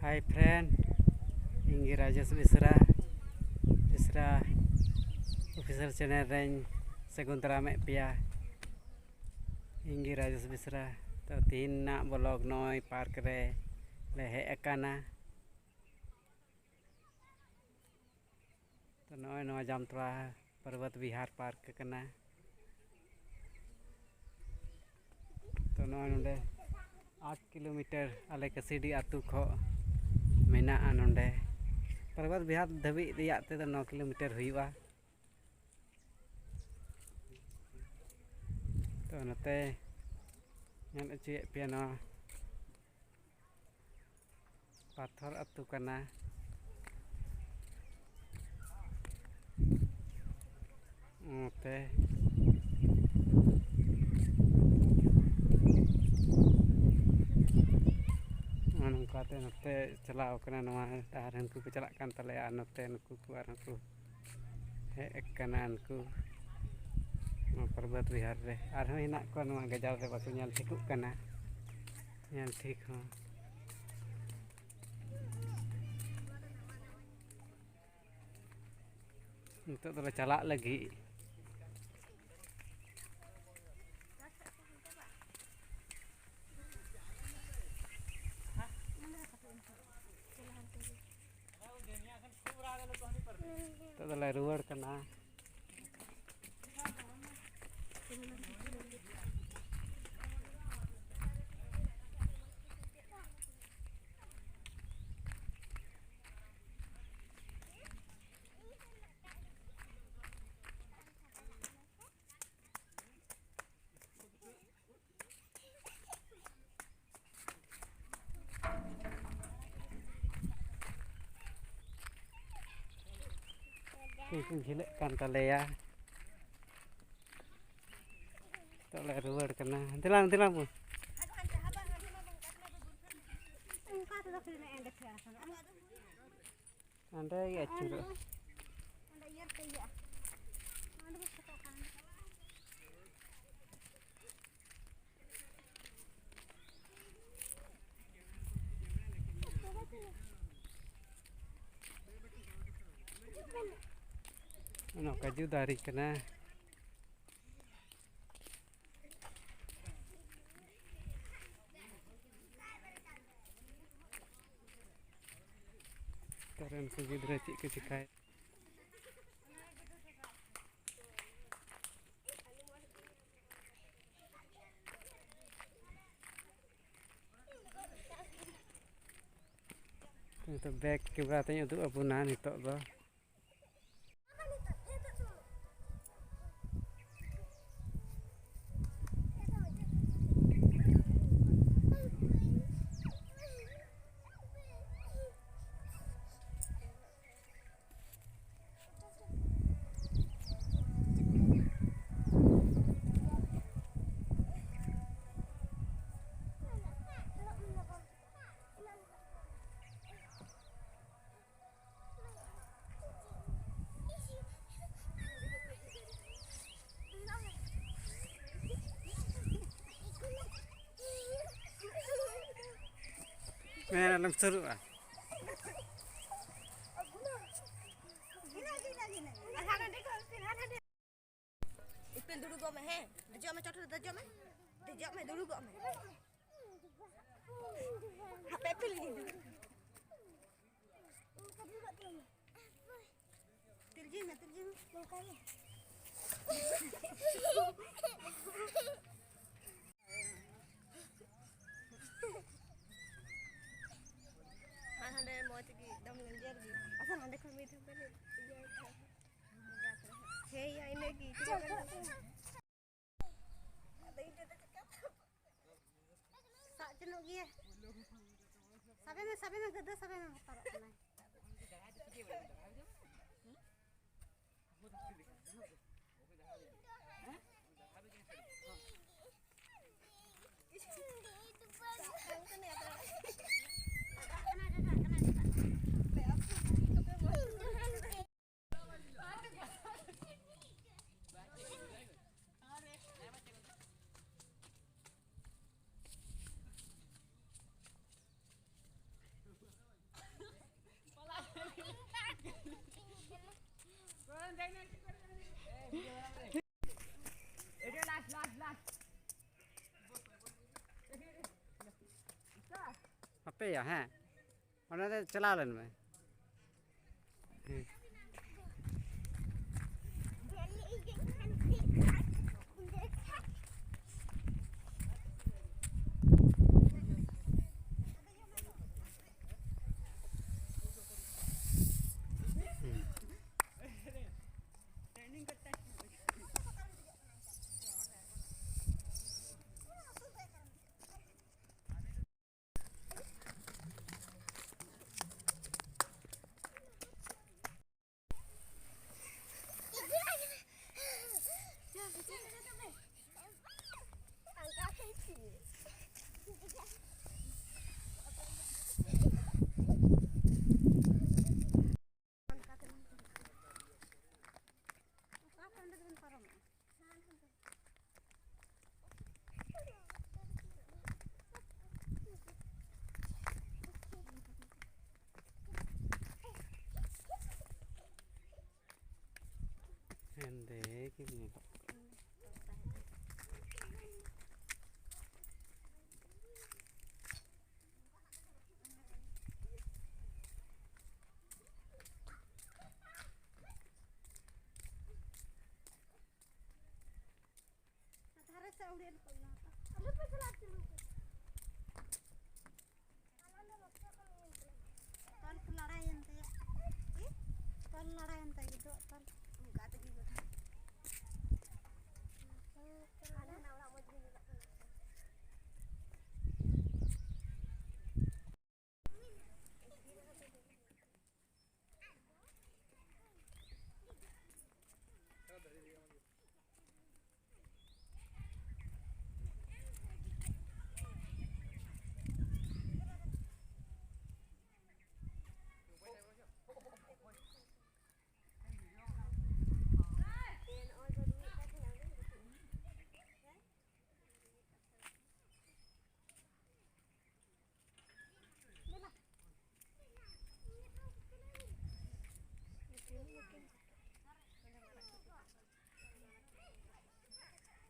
Hai friend, Inggi Rajas Misra official channel reng Seguntara Mek Pia Inggi Rajas Misra to tin nak blog noi park re lehe akana to noi no Jamtara Parvat Vihar Park kana to noi nonde 8 kilometer ale Kasidi atu kho menaa nonde Parvat Vihar dhabi riyak te 9 kilometer huyuga to note nyal uchi piano pathor atu kana note nongkate note chalao kana noa daran ku chalak kan tale note nuku ku aran ku he kanan ku Parvat Vihar re arhon hinak ko noa gajaw re baku nyal thikuk kana nyal thik ho untuk dole chalak lagi to dole ruwar kana hilek kan talea to le ruwar kana tilang bu anda ya curu no kaju dari kana karen ku gidra cik ke cikai itu back kibratanya untuk abunan itu ba alam seru ah Ipin dulu gua meh, dejok meh cotot dejok meh dulu gua meh. HP pilih. Terjun makanya. Hande mau tigi dam lenjer di. Asal hande kan meet bene. Hey ya ini ki. Sak jenuk gi. Sabe me gede sabe me taruh sana. apa ya ha mana ada celalan me Hende gini Pak.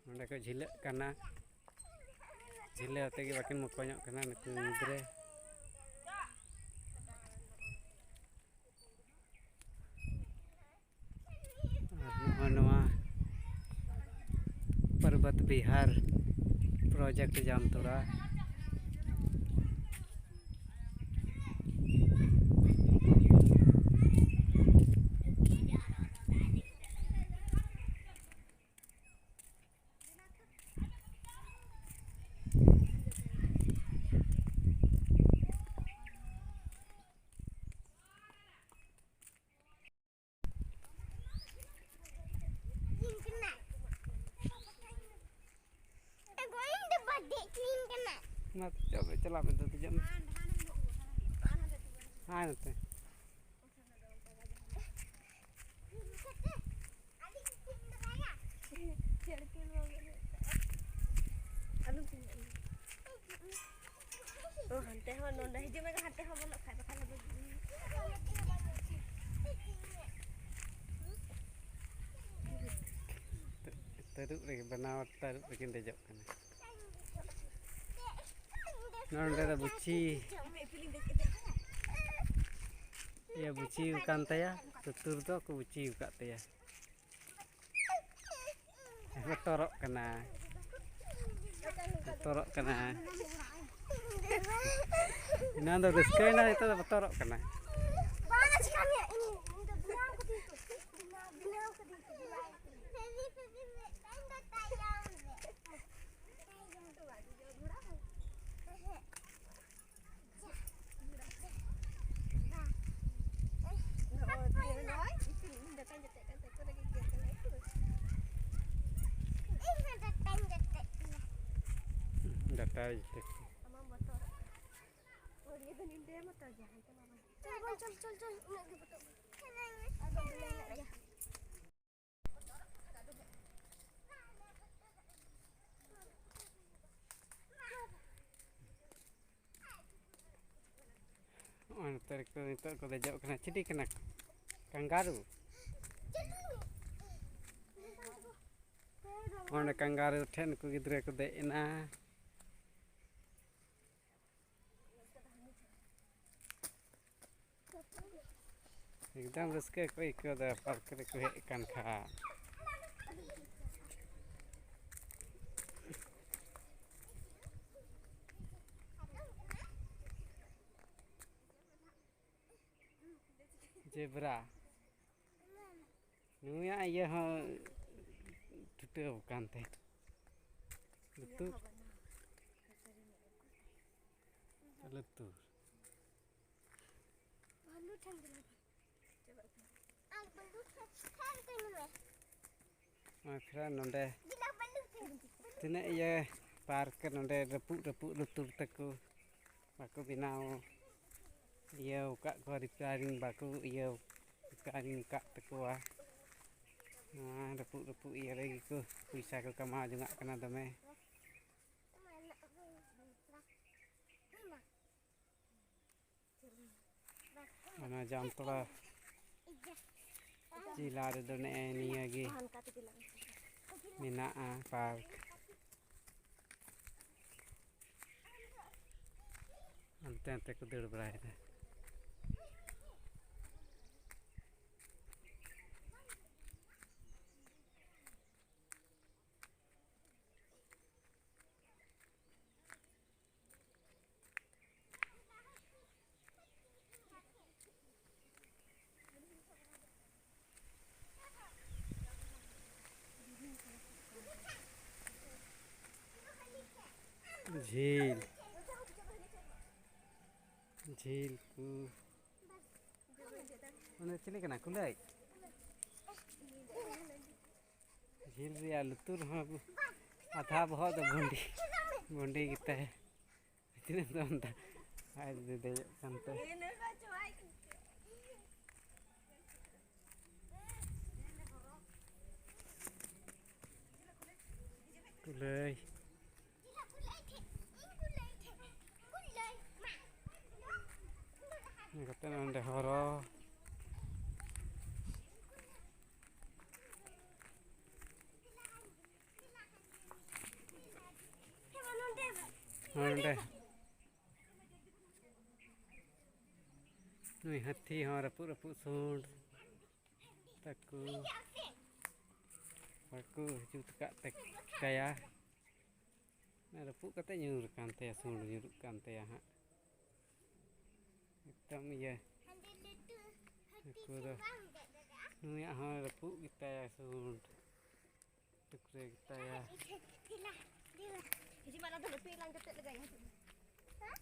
Nonde ko jilek kana jile ategi bakin mokonyok kana nuku gidre नवा पर्वत Bihar project Jamtora Nat coba celah bentuk jam. Hai nanti. Oh, hantai ho nonda hije mega hantai ho bolok khai bakal lebih. Teruk lagi benawat teruk bikin dejok kan. Nonda ada buci. Ya buci bukan taya, tutur tu aku buci buka taya. Betorok kena. Betorok kena. Ini anda riskan lah itu betorok kena. Mana sih kami ini? Udah bilang ke situ. Bilang ke situ. Data itu. Tarik tu itu aku dah jauh kena cedi kena kangaru. Onde kangaroo ten ku gidra ku dej ena. Ekdom raska ku aikaw da park re ku hej kan khan. Zebra. Nuya iya ho tutau kan teh. Lutur. Lutur. My friend nonde. Tina iya park nonde repuk lutur taku. Baku binau. Iya ukak ko repairing baku iya repairing kak taku ah. Nah, repuk iya lagi ku bisa ku kama juga kena dome. Mana jam tola jila ada ni lagi Minaa park. Ante ku dur berada. झील को mana cili kena kulai झील रे लुतुर हाँ आधा बहुत बुंडी kita है इतने दम था आज दे संते kulai ini kata nande horo nande nui hathi hor rapu sund taku jut kak tek kaya nah rapu kata nyur kan te sund nyuruk kan te ha hitam ya aku dah nui hor rapu kita ya sund tukre kita ya Jadi mana tu lebih lang ketek lagi. Hah?